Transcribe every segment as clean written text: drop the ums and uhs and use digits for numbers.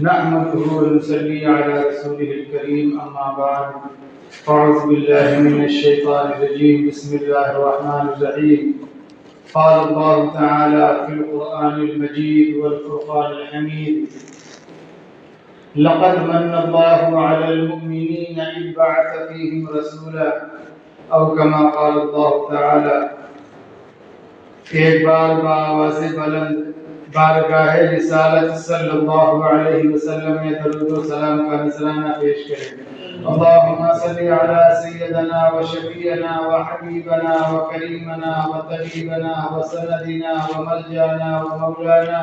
نحمده ونصلي على رسوله الكريم أما بعد أعوذ بالله من الشيطان الرجيم بسم الله الرحمن الرحيم قال الله تعالى في القرآن المجيد والفرقان الحميد لقد من الله على المؤمنين إذ بعث فيهم رسولا أو كما قال الله تعالى ایک بار بآواز بلند بارگاہ رسالت صلی اللہ علیہ وسلم میں درود و سلام کا نذرانہ پیش کریں. اللهم صل على سيدنا وشفيعنا وحبيبنا وكريمنا وطبيبنا وسندنا وملجأنا ومولانا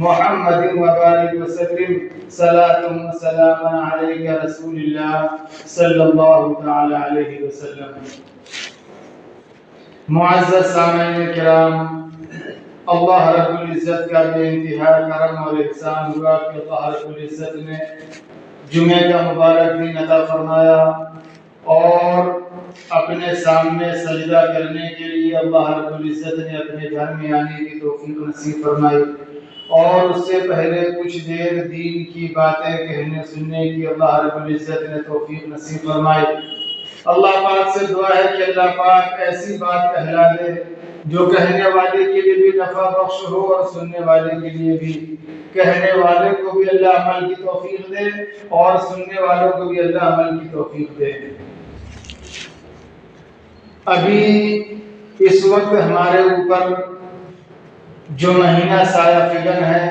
محمد وبارك وسلم صلاة وسلاما عليك رسول الله صلی اللہ تعالی علیہ وسلم. معزز سامعین کرام، اللہ رب العزت کا بے انتہا کرم اور احسان ہوا کہ اللہ رب العزت نے جمعہ کا مبارک دن عطا فرمایا اور اپنے سامنے سجدہ کرنے کے لیے اللہ رب العزت نے اپنے گھر میں آنے کی توفیق نصیب فرمائی اور اس سے پہلے کچھ دیر دین کی باتیں کہنے سننے کی اللہ رب العزت نے توفیق نصیب فرمائی. اللہ پاک سے دعا ہے کہ اللہ پاک ایسی بات کہلا دے جو کہنے والے کے لیے بھی نفع بخش ہو اور سننے والے کے لیے بھی. کہنے والے کو بھی اللہ عمل کی توفیق دے اور سننے والوں کو بھی اللہ عمل کی توفیق دے. ابھی اس وقت ہمارے اوپر جو مہینہ سایہ فگن ہے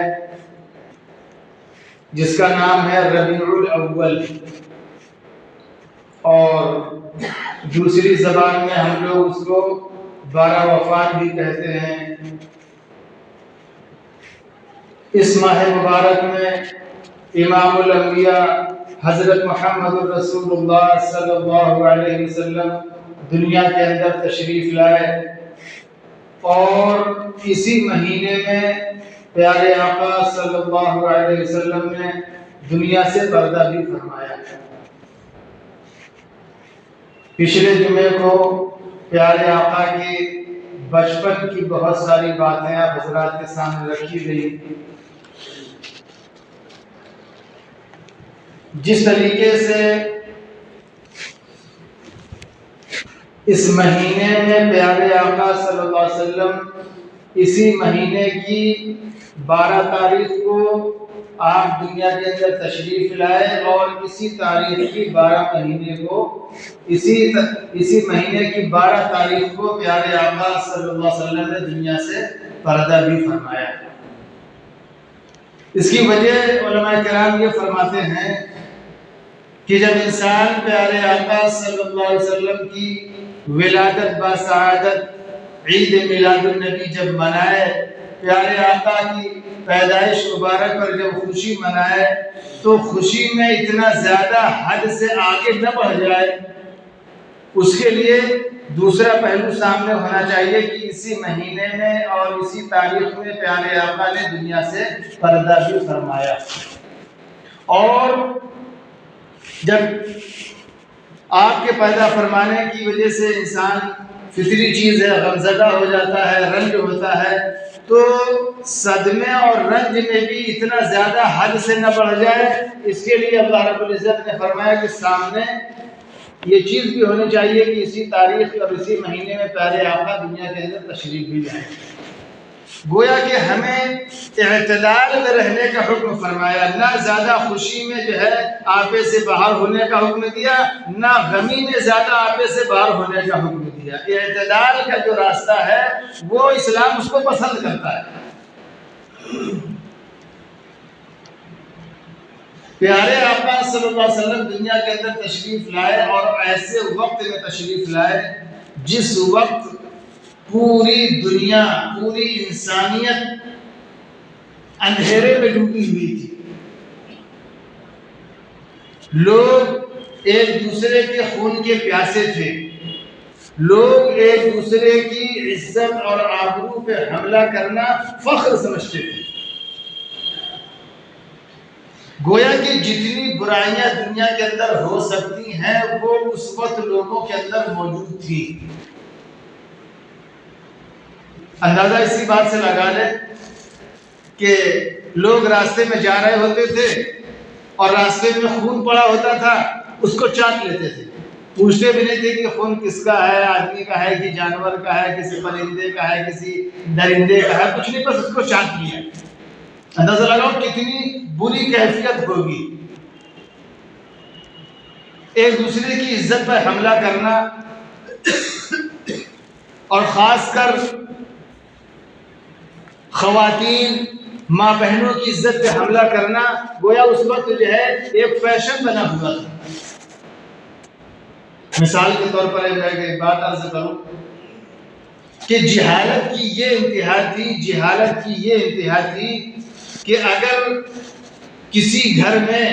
جس کا نام ہے ربیع الاول، اور دوسری زبان میں ہم لوگ اس کو 12 وفات بھی کہتے ہیں. اس ماہ مبارک میں امام الانبیاء حضرت محمد الرسول اللہ صلی اللہ علیہ وسلم دنیا کے اندر تشریف لائے اور اسی مہینے میں پیارے آقا صلی اللہ علیہ وسلم نے دنیا سے پردہ بھی فرمایا. پچھلے جمعے کو پیارے آقا کی بچپن کی بہت ساری باتیں آپ حضرات کے سامنے رکھی گئی. جس طریقے سے اس مہینے میں پیارے آقا صلی اللہ علیہ وسلم اسی مہینے کی 12 تاریخ کو آپ دنیا کے اندر تشریف لائے اور اسی تاریخ کی 12 مہینے کو اسی مہینے کی 12 تاریخ کو پیارے آقا صلی اللہ علیہ وسلم نے دنیا سے پردہ بھی فرمایا. اس کی وجہ علماء کرام یہ فرماتے ہیں کہ جب انسان پیارے آقا صلی اللہ علیہ وسلم کی ولادت باسعادت عید میلاد النبی جب منائے، پیارے آقا کی پیدائش مبارک پر جب خوشی منائے تو خوشی میں اتنا زیادہ حد سے آگے نہ بڑھ جائے. اس کے لیے دوسرا پہلو سامنے ہونا چاہیے کہ اسی مہینے میں اور اسی تاریخ میں پیارے آقا نے دنیا سے پردہ بھی فرمایا. اور جب آپ کے پیدا فرمانے کی وجہ سے انسان فطری چیز ہے، غمزدہ ہو جاتا ہے، رنج ہوتا ہے، تو صدمے اور رنج میں بھی اتنا زیادہ حد سے نہ بڑھ جائے. اس کے لیے اللہ رب العزت نے فرمایا کہ سامنے یہ چیز بھی ہونی چاہیے کہ اسی تاریخ اور اسی مہینے میں پیارے آقا دنیا کے اندر تشریف بھی لائیں. گویا کہ ہمیں اعتدال میں رہنے کا حکم فرمایا، نہ زیادہ خوشی میں جو ہے آپے سے باہر ہونے کا حکم دیا، نہ غمی میں زیادہ آپے سے باہر ہونے کا حکم دیا. اعتدال کا جو راستہ ہے وہ اسلام اس کو پسند کرتا ہے. پیارے آقا صلی اللہ علیہ وسلم دنیا کے اندر تشریف لائے اور ایسے وقت میں تشریف لائے جس وقت پوری دنیا، پوری انسانیت اندھیرے میں ڈوبی ہوئی تھی. لوگ ایک دوسرے کے خون کے پیاسے تھے. لوگ ایک دوسرے کی عزت اور آبرو پہ حملہ کرنا فخر سمجھتے تھے. گویا کہ جتنی برائیاں دنیا کے اندر ہو سکتی ہیں وہ اس وقت لوگوں کے اندر موجود تھی. اندازہ اسی بات سے لگا لیں کہ لوگ راستے میں جا رہے ہوتے تھے اور راستے میں خون پڑا ہوتا تھا اس کو چاٹ لیتے تھے، پوچھتے بھی نہیں تھے کہ خون کس کا ہے، آدمی کا ہے کہ جانور کا ہے، کسی پرندے کا ہے، کسی درندے کا ہے، کچھ نہیں، بس اس کو چاٹ لیا۔ اندازہ لگاؤ کتنی بری کیفیت ہوگی۔ ایک دوسرے کی عزت پر حملہ کرنا اور خاص کر خواتین ماں بہنوں کی عزت پہ حملہ کرنا گویا اس وقت جو ہے ایک فیشن بنا ہوا تھا۔ مثال کے طور پر ایک بات عرض کروں کہ جہالت کی یہ انتہا تھی کہ اگر کسی گھر میں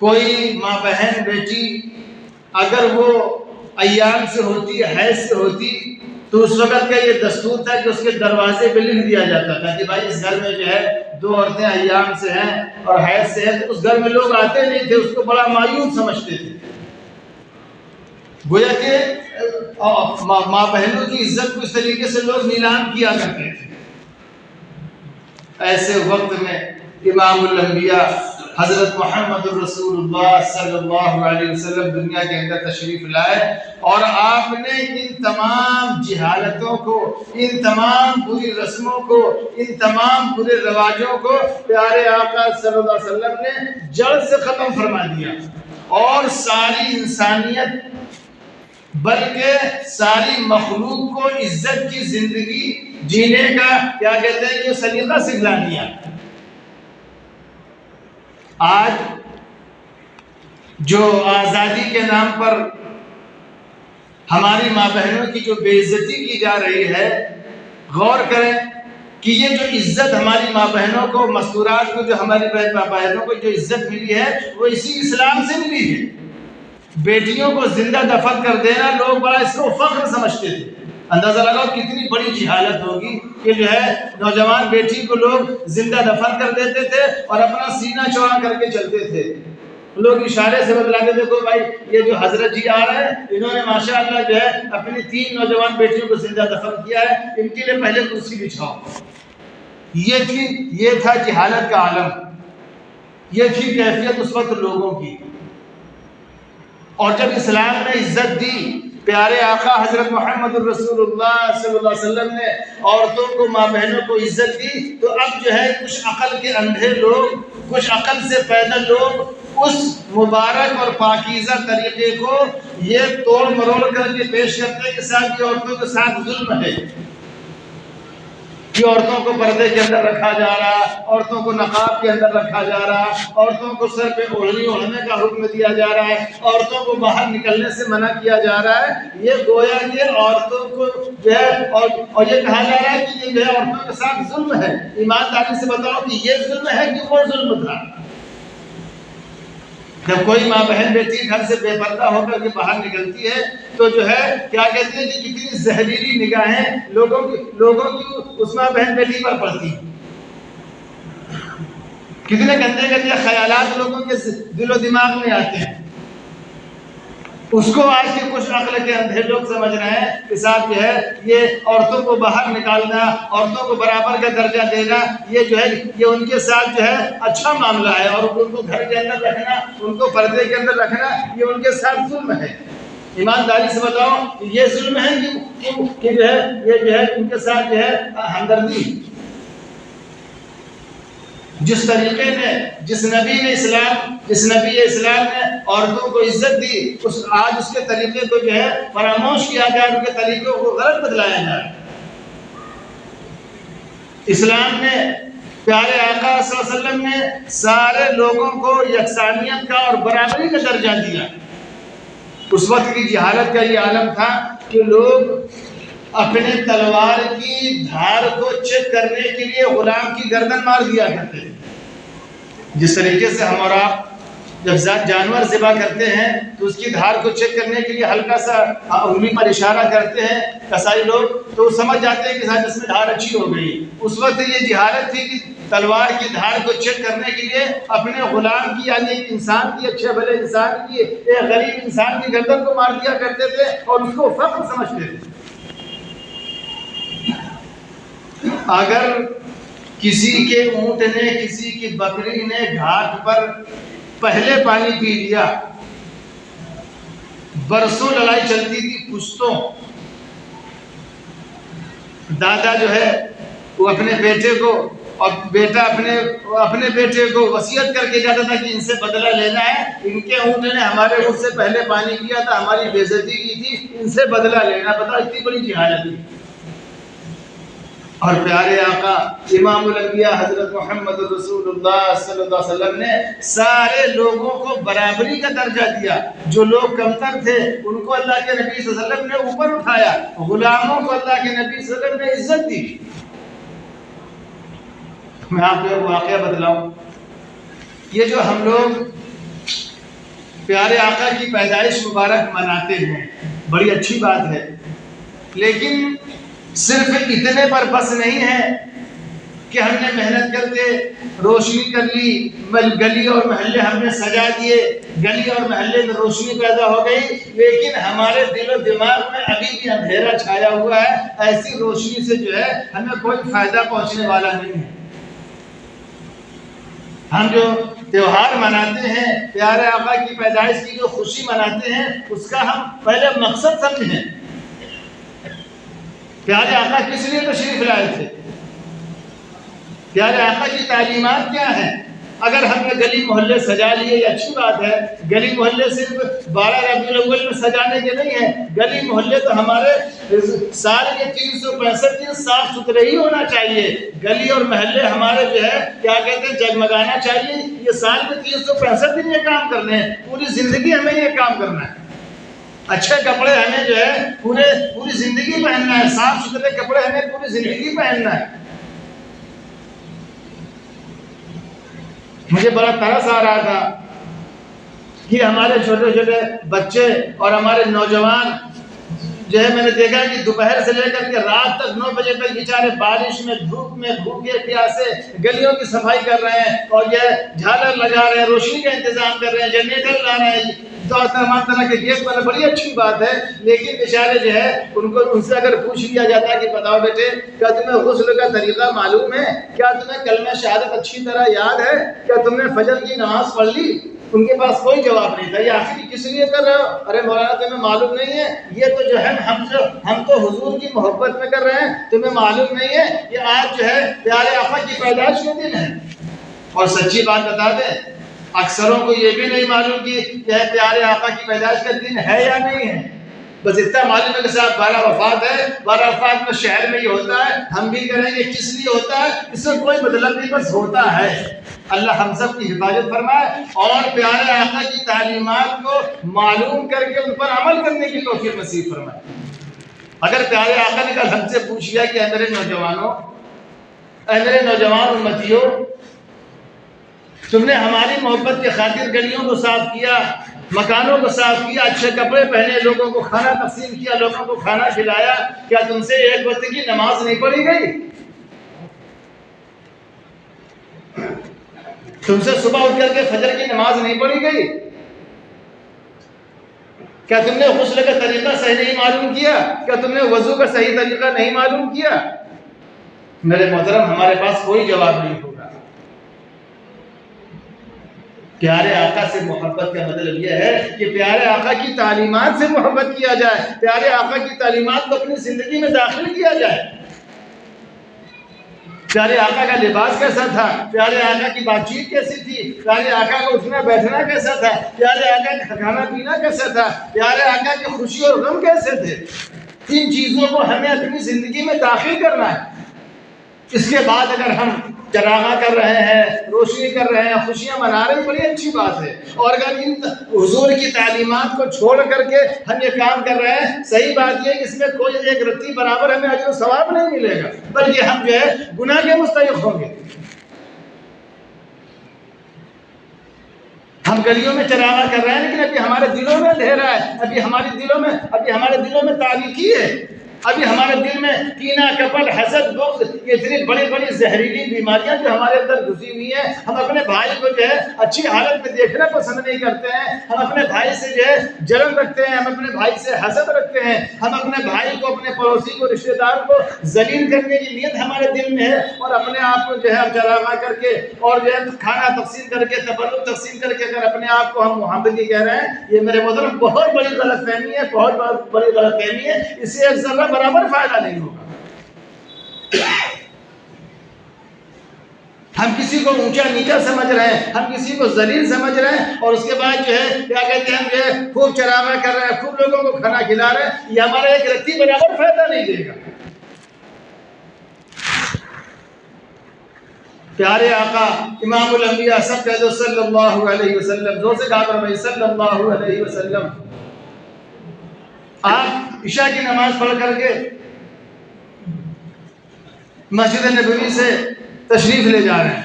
کوئی ماں بہن بیٹی اگر وہ ایام سے ہوتی، حیض سے ہوتی، تو اس وقت کا یہ دستور تھا کہ اس کے دروازے پہ لکھ دیا جاتا تھا کہ بھائی اس گھر میں جو ہے 2 عورتیں ایام سے ہیں اور حیض سے ہیں، تو اس گھر میں لوگ آتے نہیں تھے، اس کو بڑا مایوس سمجھتے تھے۔ گویا کہ ماں بہنوں کی عزت کو اس طریقے سے لوگ نیلام کیا کرتے تھے۔ ایسے وقت میں امام الانبیاء حضرت محمد الرسول اللہ صلی اللہ علیہ وسلم دنیا کے اندر تشریف لائے اور آپ نے ان تمام جہالتوں کو، ان تمام بری رسموں کو، ان تمام برے رواجوں کو پیارے آقا صلی اللہ علیہ وسلم نے جڑ سے ختم فرما دیا، اور ساری انسانیت بلکہ ساری مخلوق کو عزت کی زندگی جینے کا کیا کہتے ہیں کہ سلیقہ سکھلا دیا۔ آج جو آزادی کے نام پر ہماری ماں بہنوں کی جو بے عزتی کی جا رہی ہے، غور کریں کہ یہ جو عزت ہماری ماں بہنوں کو، مستورات کو، جو ہماری ماں بہنوں کو جو عزت ملی ہے وہ اسی اسلام سے ملی ہے۔ بیٹیوں کو زندہ دفن کر دینا لوگ بڑا اس کو فخر سمجھتے تھے۔ اندازہ لگاؤ کتنی بڑی جہالت ہوگی کہ جو ہے نوجوان بیٹی کو لوگ زندہ دفن کر دیتے تھے اور اپنا سینہ چوڑا کر کے چلتے تھے۔ لوگ اشارے سے بتلاتے تھے کہ بھائی یہ جو حضرت جی آ رہے ہیں انہوں نے ماشاءاللہ جو ہے اپنی 3 نوجوان بیٹیوں کو زندہ دفن کیا ہے، ان کے لیے پہلے کرسی بچھاؤ۔ یہ تھا جہالت کا عالم، یہ تھی کیفیت اس وقت لوگوں کی۔ اور جب اسلام نے عزت دی، پیارے آقا حضرت محمد الرسول اللہ صلی اللہ علیہ وسلم نے عورتوں کو، ماں بہنوں کو عزت دی، تو اب جو ہے کچھ عقل کے اندھے لوگ، کچھ عقل سے پیدا لوگ اس مبارک اور پاکیزہ طریقے کو یہ توڑ مروڑ کر کے پیش کرتے ہیں کہ صاحب یہ عورتوں کے ساتھ ظلم ہے، کہ عورتوں کو پردے کے اندر رکھا جا رہا، عورتوں کو نقاب کے اندر رکھا جا رہا، عورتوں کو سر پہ اوڑھنی اوڑھنے کا حکم دیا جا رہا ہے، عورتوں کو باہر نکلنے سے منع کیا جا رہا ہے۔ یہ گویا کہ عورتوں کو جو ہے اور یہ کہا جا رہا ہے کہ یہ جو ہے عورتوں کے ساتھ ظلم ہے۔ ایمانداری سے بتاؤ کہ یہ ظلم ہے کہ وہ ظلم تھا؟ جب کوئی ماں بہن بیٹی گھر سے بے پردہ ہو کر کے باہر نکلتی ہے تو جو ہے کیا کہتے ہیں کہ کتنی زہریلی نگاہیں لوگوں کی اس ماں بہن بیٹی پر پڑتی ہیں، کتنے گندے گندے خیالات لوگوں کے دل و دماغ میں آتے ہیں۔ اس کو آج کے کچھ عقل کے اندھے لوگ سمجھ رہے ہیں کہ صاحب جو ہے یہ عورتوں کو باہر نکالنا، عورتوں کو برابر کا درجہ دینا، یہ جو ہے یہ ان کے ساتھ جو ہے اچھا معاملہ ہے، اور ان کو گھر کے اندر رکھنا، ان کو پردے کے اندر رکھنا، یہ ان کے ساتھ ظلم ہے۔ ایمانداری سے بتاؤ کہ یہ ظلم ہے کہ جو ہے یہ جو ہے ان کے ساتھ جو ہے ہمدردی؟ جس طریقے نے جس نبی اسلام نے عورتوں کو عزت دی، آج اس کے طریقے کو جو ہے فراموش کیا جائے، ان کے طریقوں کو غلط بدلایا جائے۔ اسلام نے، پیارے آقا صلی اللہ علیہ وسلم نے سارے لوگوں کو یکسانیت کا اور برابری کا درجہ دیا۔ اس وقت کی جہالت کا یہ عالم تھا کہ لوگ اپنے تلوار کی دھار کو چیک کرنے کے لیے غلام کی گردن مار دیا کرتے تھے۔ جس طریقے سے ہم اور آپ جب جانور ذبح کرتے ہیں تو اس کی دھار کو چیک کرنے کے لیے ہلکا سا انگلی پر اشارہ کرتے ہیں کسائی لوگ، تو سمجھ جاتے ہیں کہ صاحب اس میں دھار اچھی ہو گئی۔ اس وقت یہ جہالت تھی کہ تلوار کی دھار کو چیک کرنے کے لیے اپنے غلام کی، یعنی ایک انسان کی، اچھے بھلے انسان کی، ایک غریب انسان کی گردن کو مار دیا کرتے تھے اور اس کو فخر سمجھتے تھے۔ اگر کسی کے اونٹ نے، کسی کی بکری نے گھاٹ پر پہلے پانی پی لیا، برسوں لڑائی چلتی تھی، پشتوں، دادا جو ہے وہ اپنے بیٹے کو اور بیٹا اپنے بیٹے کو وصیت کر کے جاتا تھا کہ ان سے بدلہ لینا ہے، ان کے اونٹ نے ہمارے اونٹ سے پہلے پانی پیا تھا، ہماری بے عزتی کی تھی، ان سے بدلہ لینا۔ بتا اتنی بڑی جہالت تھی۔ اور پیارے آقا امام الانبیاء حضرت محمد رسول اللہ صلی اللہ علیہ وسلم نے سارے لوگوں کو برابری کا درجہ دیا۔ جو لوگ کمتر تھے ان کو اللہ کے نبی صلی اللہ علیہ وسلم نے اوپر اٹھایا، غلاموں کو اللہ کے نبی صلی اللہ علیہ وسلم نے عزت دی۔ میں آپ کو ایک واقعہ بتلاؤں، یہ جو ہم لوگ پیارے آقا کی پیدائش مبارک مناتے ہیں بڑی اچھی بات ہے، لیکن صرف اتنے پر بس نہیں ہے کہ ہم نے محنت کر کے روشنی کر لی، گلی اور محلے ہم نے سجا دیے، گلی اور محلے میں روشنی پیدا ہو گئی، لیکن ہمارے دل و دماغ میں ابھی بھی اندھیرا چھایا ہوا ہے۔ ایسی روشنی سے جو ہے ہمیں کوئی فائدہ پہنچنے والا نہیں ہے۔ ہم جو تیوہار مناتے ہیں، پیارے آقا کی پیدائش کی جو خوشی مناتے ہیں، اس کا ہم پہلے مقصد سمجھیں۔ پیارے آقا کس لیے تشریف لائے تھے؟ پیارے آقا کی تعلیمات کیا ہیں؟ اگر ہم نے گلی محلے سجا لیے یہ اچھی بات ہے، گلی محلے صرف 12 ربیع الاول میں سجانے کے نہیں ہیں، گلی محلے تو ہمارے سال کے 365 دن صاف ستھرے ہی ہونا چاہیے۔ گلی اور محلے ہمارے جو ہے کیا کہتے ہیں جگمگانا چاہیے۔ یہ سال کے 365 دن یہ کام کرنے ہیں، پوری زندگی ہمیں یہ کام کرنا ہے۔ اچھے کپڑے ہمیں جو ہے پوری زندگی پہننا ہے، صاف ستھرے کپڑے ہمیں پوری زندگی پہننا ہے۔ مجھے بڑا ترس آ رہا تھا کہ ہمارے چھوٹے چھوٹے بچے اور ہمارے نوجوان جو ہے میں نے دیکھا کہ دوپہر سے لے کر کے رات تک 9 بجے تک بیچارے بارش میں دھوپ میں بھوکے پیاسے گلیوں کی صفائی کر رہے ہیں، اور یہ جھالر لگا رہے ہیں، روشنی کا انتظام کر رہے ہیں، جنریٹر لا رہے ہیں، تمام طرح کے گیٹ پر، بڑی اچھی بات ہے۔ لیکن بیچارے جو ہے ان سے اگر پوچھ لیا جاتا ہے کہ بتاؤ بیٹے کیا تمہیں غسل کا طریقہ معلوم ہے؟ کیا تمہیں کلمہ شہادت اچھی طرح یاد ہے؟ کیا تم نے فجر کی نماز پڑھ لی؟ ان کے پاس کوئی جواب نہیں تھا۔ یہ آخری کس لیے کر رہے ہو؟ ارے مولانا تمہیں معلوم نہیں ہے، یہ تو جو ہے ہم تو حضور کی محبت میں کر رہے ہیں، تمہیں معلوم نہیں ہے یہ آج جو ہے پیارے آقا کی پیدائش کے دن ہے۔ اور سچی بات بتا دیں، اکثروں کو یہ بھی نہیں معلوم کہ یہ پیارے آقا کی پیدائش کا دن ہے یا نہیں ہے۔ بس اتنا معلوم ہے کہ صاحب 12 وفات ہے، 12 وفات میں شہر میں یہ ہوتا ہے، ہم بھی کریں گے، کس لیے ہوتا ہے اس سے کوئی مطلب نہیں، بس ہوتا ہے۔ اللہ ہم سب کی حفاظت فرمائے اور پیارے آقا کی تعلیمات کو معلوم کر کے ان پر عمل کرنے کی توفیق نصیب فرمائے۔ اگر پیارے آقا نے کل ہم سے پوچھ لیا کہ اے میرے نوجوانوں، اے میرے نوجوان امتیوں، تم نے ہماری محبت کی خاطر گلیوں کو صاف کیا، مکانوں کو صاف کیا، اچھے کپڑے پہنے، لوگوں کو کھانا تقسیم کیا، لوگوں کو کھانا کھلایا، کیا تم سے ایک وقت کی نماز نہیں پڑھی گئی؟ تم سے صبح اٹھ کر کے فجر کی نماز نہیں پڑھی گئی؟ کیا تم نے غسل کا طریقہ صحیح نہیں معلوم کیا؟ کیا تم نے وضو کا صحیح طریقہ نہیں معلوم کیا؟ میرے محترم، ہمارے پاس کوئی جواب نہیں ہوگا۔ پیارے آقا سے محبت کا مطلب یہ ہے کہ پیارے آقا کی تعلیمات سے محبت کیا جائے، پیارے آقا کی تعلیمات کو اپنی زندگی میں داخل کیا جائے۔ پیارے آقا کا لباس کیسا تھا؟ پیارے آقا کی بات چیت کیسی تھی؟ پیارے آقا کا اٹھنا بیٹھنا کیسا تھا؟ پیارے آقا کا کھانا پینا کیسا تھا؟ پیارے آقا کی خوشی اور غم کیسے تھے؟ ان چیزوں کو ہمیں اپنی زندگی میں داخل کرنا ہے۔ اس کے بعد اگر ہم چراغاں کر رہے ہیں، روشنی کر رہے ہیں، خوشیاں منا رہے ہیں، بڑی اچھی بات ہے۔ اور اگر ان حضور کی تعلیمات کو چھوڑ کر کے ہم یہ کام کر رہے ہیں، صحیح بات یہ ہے کہ اس میں کوئی ایک رتی برابر ہمیں اجر و ثواب نہیں ملے گا، بلکہ ہم جو ہے گناہ کے مستحق ہوں گے۔ ہم گلیوں میں چراغاں کر رہے ہیں، لیکن ابھی ہمارے دلوں میں اندھیرا ہے، ابھی ہمارے دلوں میں تاریکی ہے۔ ابھی ہمارے دل میں کینہ، کپٹ، حسد، بغض، یہ اتنی بڑی بڑی زہریلی بیماریاں جو ہمارے اندر گھسی ہوئی ہیں، ہم اپنے بھائی کو جو ہے اچھی حالت میں دیکھنا پسند نہیں کرتے ہیں، ہم اپنے بھائی سے جو ہے جلن رکھتے ہیں، ہم اپنے بھائی سے حسد رکھتے ہیں، ہم اپنے بھائی کو، اپنے پڑوسی کو، رشتہ دار کو ذلیل کرنے کی نیت ہمارے دل میں ہے، اور اپنے آپ کو جو ہے چراغاں کر کے اور جو ہے کھانا تقسیم کر کے، تبرک تقسیم کر کے اگر اپنے آپ کو ہم محمدی کہہ رہے ہیں، یہ میرے محترم بہت بڑی غلط فہمی ہے، بہت بڑی غلط فہمی ہے، اس سے ایک ذرہ برابر فائدہ نہیں ہوگا۔ ہم کسی کو اونچا نیچا سمجھ رہے ہیں، ہم کسی کو ذلیل سمجھ رہے ہیں، اور اس کے بعد جو ہے کیا کہتے ہیں، ہم جو ہے خوب چراغاں کر رہے ہیں، خوب لوگوں کو کھانا کھلا رہے ہیں، یہ ہمارا ایک رتی برابر فائدہ نہیں دے گا۔ پیارے آقا امام الانبیاء سب کہہ دو صلی اللہ علیہ وسلم، زور سے کہا کرو بھائی صلی اللہ علیہ وسلم۔ آپ عشاء کی نماز پڑھ کر کے مسجد نبوی سے تشریف لے جا رہے ہیں،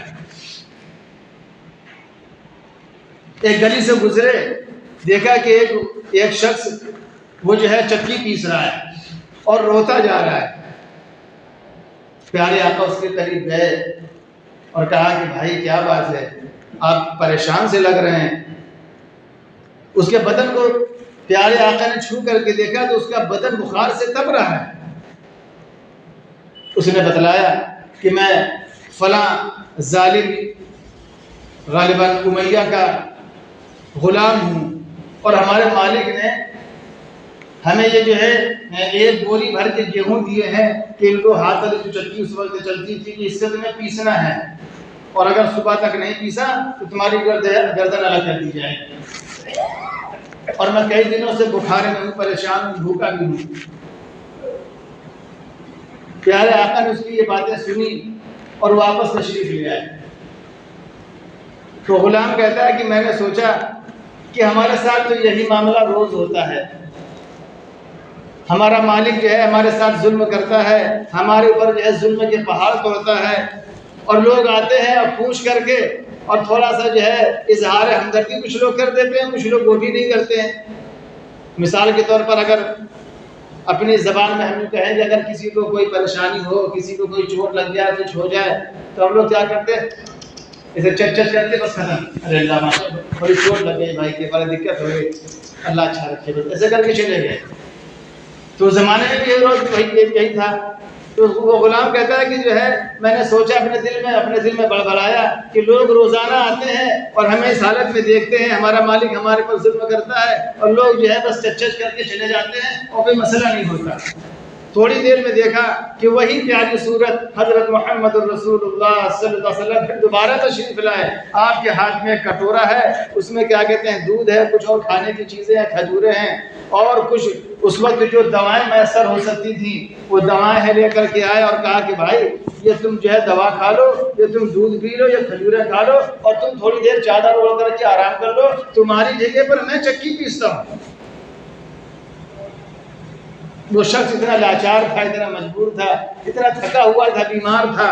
ایک گلی سے گزرے، دیکھا کہ ایک شخص وہ جو ہے چکی پیس رہا ہے اور روتا جا رہا ہے۔ پیارے آقا اس کے قریب گئے اور کہا کہ بھائی کیا بات ہے، آپ پریشان سے لگ رہے ہیں۔ اس کے بدن کو پیارے آقا نے چھو کر کے دیکھا تو اس کا بدن بخار سے تپ رہا ہے۔ اس نے بتلایا کہ میں فلاں ظالم غالباً امیہ کا غلام ہوں، اور ہمارے مالک نے ہمیں یہ جو ہے ایک بوری بھر کے گیہوں دیے ہیں کہ ان کو ہاتھ والی جو چکی اس وقت چلتی تھی کہ اس سے تمہیں پیسنا ہے، اور اگر صبح تک نہیں پیسا تو تمہاری گردن الگ کر دی جائے گی، اور میں کئی دنوں سے بخار میں ہوں، پریشان ہوں، بھوکا بھی ہوں۔ پیارے آقا نے اس کی یہ باتیں سنی اور واپس تشریف لے آئے۔ تو غلام کہتا ہے کہ میں نے سوچا کہ ہمارے ساتھ تو یہی معاملہ روز ہوتا ہے، ہمارا مالک جو ہے ہمارے ساتھ ظلم کرتا ہے، ہمارے اوپر جو ہے ظلم کے پہاڑ توڑتا ہے، اور لوگ آتے ہیں اور پوچھ کر کے اور تھوڑا سا جو ہے اظہار ہمدردی کچھ لوگ کر دیتے ہیں، کچھ لوگ وہ بھی نہیں کرتے ہیں۔ مثال کے طور پر اگر اپنی زبان میں ہم کہیں کہ اگر کسی کو کوئی پریشانی ہو، کسی کو کوئی چوٹ لگ جائے، کچھ ہو جائے، تو ہم لوگ کیا کرتے ہیں، اسے چٹ چٹ کرتے بس ختم، ارے اللہ ماشاء بڑی چوٹ لگ گئی بھائی کے، بڑی دقت ہو گئی، اللہ اچھا رکھے، ایسے کر کے چلے گئے۔ تو زمانے میں بھی یہی تھا۔ تو وہ غلام کہتا ہے کہ جو ہے میں نے سوچا اپنے دل میں بڑبڑایا کہ لوگ روزانہ آتے ہیں اور ہمیں اس حالت میں دیکھتے ہیں، ہمارا مالک ہمارے پر ظلم کرتا ہے، اور لوگ جو ہے بس چچ کر کے چلے جاتے ہیں اور کوئی مسئلہ نہیں ہوتا۔ تھوڑی دیر میں دیکھا کہ وہی پیاری صورت حضرت محمد الرسول اللہ صلی اللہ علیہ وسلم پھر دوبارہ تشریف لائے۔ آپ کے ہاتھ میں ایک کٹورا ہے، اس میں کیا کہتے ہیں دودھ ہے، کچھ اور کھانے کی چیزیں ہیں، کھجوریں ہیں، اور کچھ اس وقت جو دوائیں میسر ہو سکتی تھیں وہ دوائیں لے کر کے آئے، اور کہا کہ بھائی یہ تم جو ہے دوا کھا لو، یہ تم دودھ پی لو، یہ کھجوریں کھا لو، اور تم تھوڑی دیر چادر اوڑھ کر کے آرام کر لو، تمہاری جگہ پر میں چکی پیستا ہوں۔ وہ شخص اتنا لاچار تھا، اتنا مجبور تھا، اتنا تھکا ہوا تھا، بیمار تھا،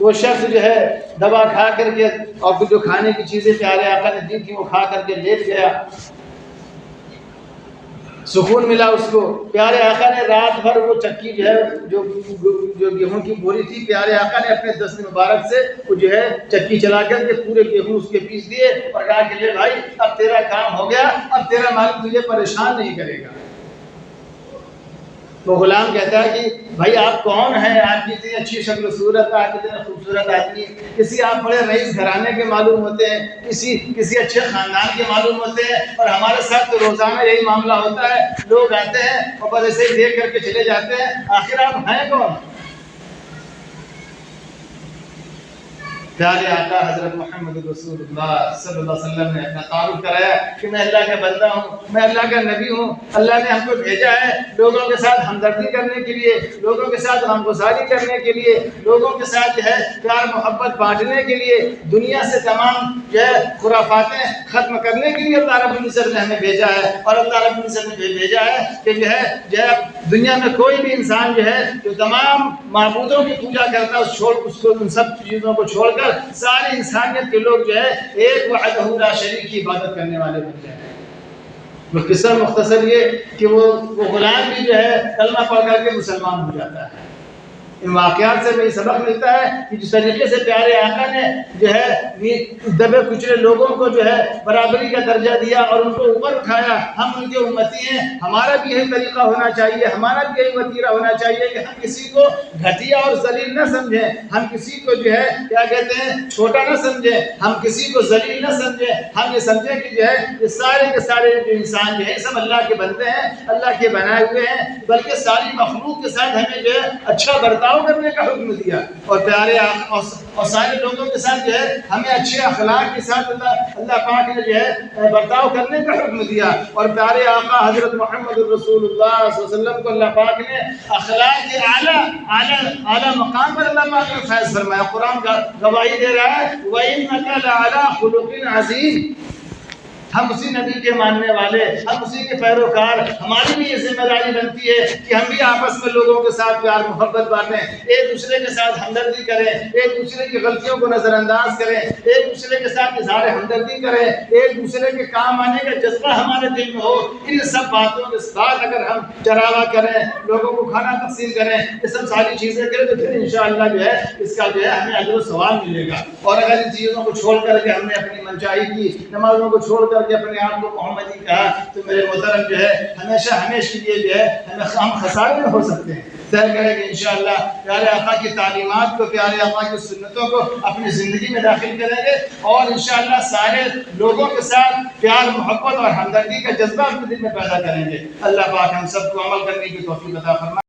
وہ شخص جو ہے دوا کھا کر کے اور جو کھانے کی چیزیں پیارے آقا نے دی تھی وہ کھا کر کے لیٹ گیا، سکون ملا اس کو۔ پیارے آقا نے رات بھر وہ چکی جو ہے جو گیہوں کی بوری تھی، پیارے آقا نے اپنے دست مبارک سے وہ جو ہے چکی چلا کر کے پورے گیہوں اس کے پیس دیے، اور کہا کہ لے بھائی اب تیرا کام ہو گیا، اب تیرا مالک تجھے پریشان نہیں کرے گا۔ تو غلام کہتا ہے کہ بھائی آپ کون ہیں، آپ کی اتنی اچھی شکل و صورت، آپ اتنے خوبصورت آدمی، کسی آپ بڑے رئیس گھرانے کے معلوم ہوتے ہیں، کسی اچھے خاندان کے معلوم ہوتے ہیں، اور ہمارے ساتھ تو روزانہ یہی معاملہ ہوتا ہے، لوگ آتے ہیں اور بس ایسے ہی دیکھ کر کے چلے جاتے ہیں، آخر آپ ہیں کون؟ پیارے آقا حضرت محمد رسول اللہ صلی اللہ علیہ وسلم نے اپنا تعارف کرایا کہ میں اللہ کا بندہ ہوں، میں اللہ کا نبی ہوں، اللہ نے ہم کو بھیجا ہے لوگوں کے ساتھ ہمدردی کرنے کے لیے، لوگوں کے ساتھ غمگساری کرنے کے لیے، لوگوں کے ساتھ جو ہے پیار محبت بانٹنے کے لیے، دنیا سے تمام جو ہے خرافاتیں ختم کرنے کے لیے اللہ رب العزت نے ہمیں بھیجا ہے، اور اللہ رب العزت نے بھیجا ہے کہ جو ہے دنیا میں کوئی بھی انسان جو ہے جو تمام معبودوں کی پوجا کرتا ہے اس کو ان سب چیزوں کو چھوڑ کر ساری انسانیت کے لوگ جو ہے ایک وحدہ لا شریک کی عبادت کرنے والے بن جائیں۔ وہ قصہ مختصر یہ کہ وہ غلام بھی جو ہے کلمہ پڑھ کر کے مسلمان ہو جاتا ہے۔ ان واقعات سے ہمیں سبق ملتا ہے کہ جس طریقے سے پیارے آقا نے جو ہے دبے کچلے لوگوں کو جو ہے برابری کا درجہ دیا اور ان کو اوپر اٹھایا، ہم ان کے امتی ہیں، ہمارا بھی یہی طریقہ ہونا چاہیے، ہمارا بھی یہی وتیرہ ہونا چاہیے کہ ہم کسی کو گھٹیا اور ذلیل نہ سمجھیں، ہم کسی کو جو ہے کیا کہتے ہیں چھوٹا نہ سمجھیں، ہم کسی کو ذلیل نہ سمجھیں، ہم یہ سمجھیں کہ جو ہے یہ سارے کے سارے جو انسان جو ہے سب اللہ کے بندے ہیں، اللہ کے بنائے ہوئے ہیں، بلکہ ساری مخلوق کے ساتھ ہمیں جو ہے اچھا برتاؤ کرنے کا حکم دیا، اور پیارے اور سارے لوگوں کے ساتھ جو ہے ہمیں اچھے اخلاق کے ساتھ اللہ پاک نے جو ہے برتاؤ کرنے کا حکم دیا، اور پیارے آقا حضرت محمد رسول اللہ صلی اللہ علیہ وسلم کو اللہ پاک نے اخلاق کے اعلیٰ مقام پر اللہ پاک نے فیض فرمایا۔ قرآن کا گواہی دے رہا ہے وَإِنَّكَ لَعَلَىٰ خُلُقٍ عَظِيمٍ، ہم اسی نبی کے ماننے والے، ہم اسی کے پیروکار، ہماری بھی یہ ذمہ داری بنتی ہے کہ ہم بھی آپس میں لوگوں کے ساتھ پیار محبت بانٹیں، ایک دوسرے کے ساتھ ہمدردی کریں، ایک دوسرے کی غلطیوں کو نظر انداز کریں، ایک دوسرے کے ساتھ اظہار ہمدردی کریں، ایک دوسرے کے کام آنے کا جذبہ ہمارے دل میں ہو۔ ان سب باتوں کے ساتھ اگر ہم چراغا کریں، لوگوں کو کھانا تقسیم کریں، یہ سب ساری چیزیں کریں تو پھر انشاءاللہ جو ہے اس کا جو ہے ہمیں اجر و ثواب ملے گا۔ اور اگر ان چیزوں کو چھوڑ کر کے ہم نے اپنی منچائی کی، نمازوں کو چھوڑ کر کہ اپنے آپ کو محمدی کہا، تو میرے محترم جو ہے ہمیشہ کے لیے جو ہے ہم خسارے میں ہو سکتے ہیں۔ طے کریں کہ انشاءاللہ پیارے آقا کی تعلیمات کو، پیارے آقا کی سنتوں کو اپنی زندگی میں داخل کریں گے، اور انشاءاللہ سارے لوگوں کے ساتھ پیار محبت اور ہمدردی کا جذبہ اپنے دل میں پیدا کریں گے۔ اللہ پاک ہم سب کو عمل کرنے کی توفیق عطا فرمائے۔